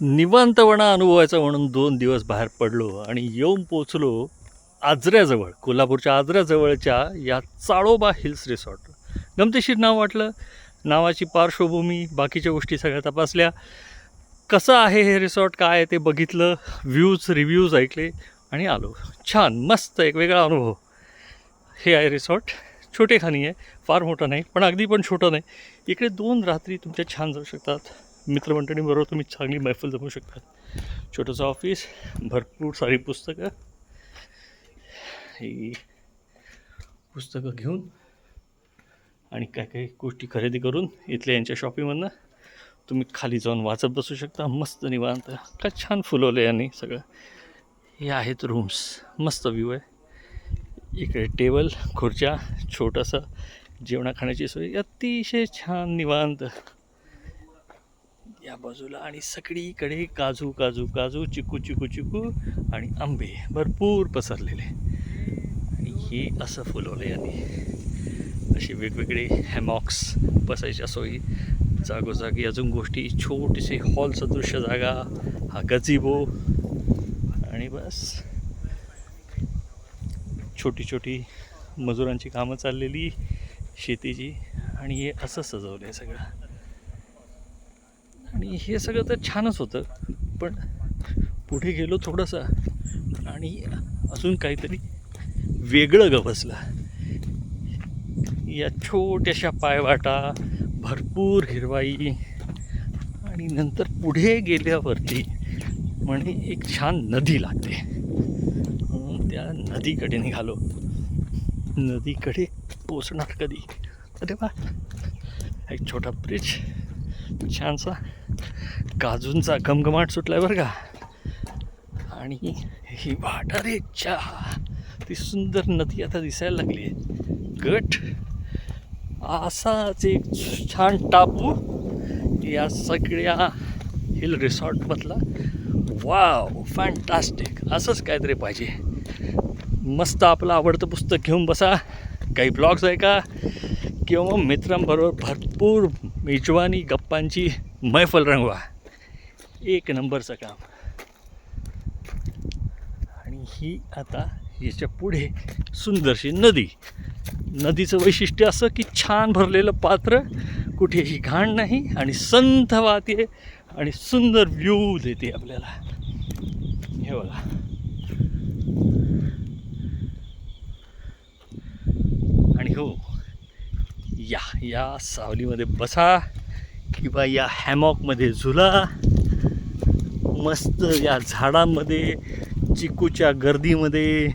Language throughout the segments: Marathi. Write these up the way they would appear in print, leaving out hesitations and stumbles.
निवांतपणा अनुभवायचा म्हणून 2 दिवस बाहेर पडलो आणि येऊन पोचलो आजऱ्याजवळ, कोल्हापूरच्या आजऱ्याजवळच्या या चाळोबा हिल्स रिसॉर्ट. गमतीशीर नाव वाटलं, नावाची पार्श्वभूमी बाकीच्या गोष्टी सगळ्या तपासल्या. कसं आहे हे रिसॉर्ट, काय आहे ते बघितलं, रिव्ह्यूज ऐकले आणि आलो. छान मस्त एक वेगळा अनुभव. हे आहे रिसॉर्ट. छोटेखानी आहे, फार मोठं नाही पण अगदी पण छोटं नाही. इकडे 2 रात्री तुमच्या छान जाऊ शकतात. मित्रमंडळींबरोबर तुम्ही चांगली मैफल जमवू शकतात. छोटंसं ऑफिस, भरपूर सारी पुस्तकं. ही पुस्तकं घेऊन आणि काय काही गोष्टी खरेदी करून इथल्या यांच्या शॉपिंगमधनं तुम्ही खाली जाऊन वाचत बसू शकता. मस्त निवांत. काय छान फुलवलं यांनी सगळं. हे आहेत रूम्स. मस्त व्ह्यू आहे. इकडे टेबल, खुर्च्या, छोटंसं जेवणा खाण्याची सोय, अतिशय छान निवांत या बाजूला. आणि सगळीकडे काजू काजू काजू, चिकू चिकू चिकू आणि आंबे भरपूर पसरलेले. आणि हे असं फुलवलं यांनी. असे वेगवेगळे हॅमॉक्स, बसायच्या सोयी, जागोजागी अजून गोष्टी, छोटीशी हॉल सदृश्य जागा, हा गझिबो आणि बस छोटी छोटी मजुरांची कामं चाललेली शेतीची. आणि हे असं सजवलं आहे सगळं. आणि हे सगळं तर छानच होतं, पण पुढे गेलो थोडंसं आणि अजून काहीतरी वेगळं गवसलं. या छोट्याशा पायवाटा, भरपूर हिरवाई आणि नंतर पुढे गेल्यावरती म्हणे एक छान नदी लागते. म्हणून त्या नदीकडे निघालो. नदीकडे पोचणार कधी? अरे वा, एक छोटा ब्रिज, छानसा काजूंचा घमघमाट सुटलाय बरं का. आणि ही वाटारे चहा, ती सुंदर नदी आता दिसायला लागली आहे. गट असाच एक छान टापू या सगळ्या हिल रिसॉर्टमधला. Wow, fantastic. असंच काहीतरी पाहिजे. मस्त आपलं आवडतं पुस्तक घेऊन बसा, काही ब्लॉग्स ऐका किंवा मग मित्रांबरोबर भरपूर मेजवानी गप्पांची मैफल रंगवा. एक नंबरचं काम. आणि ही आता याच्या पुढे सुंदरशी नदी. नदीचं वैशिष्ट्य असं की छान भरलेलं पात्र, कुठेही घाण नाही आणि संथ वाहते आणि सुंदर व्ह्यू देते आपल्याला. हे बघा. आणि हो, या सावलीमध्ये बसा किंवा या हॅमॉकमध्ये झुला. मस्त या झाडांमध्ये, चिकूच्या गर्दीमध्ये,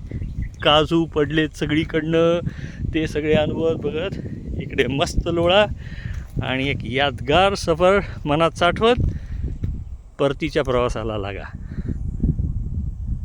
काजू पडलेत सगळीकडनं, ते सगळे अनुभव बघत इकडे मस्त लोळा आणि एक यादगार सफर मनात साठवत परतीच्या प्रवासाला लागा.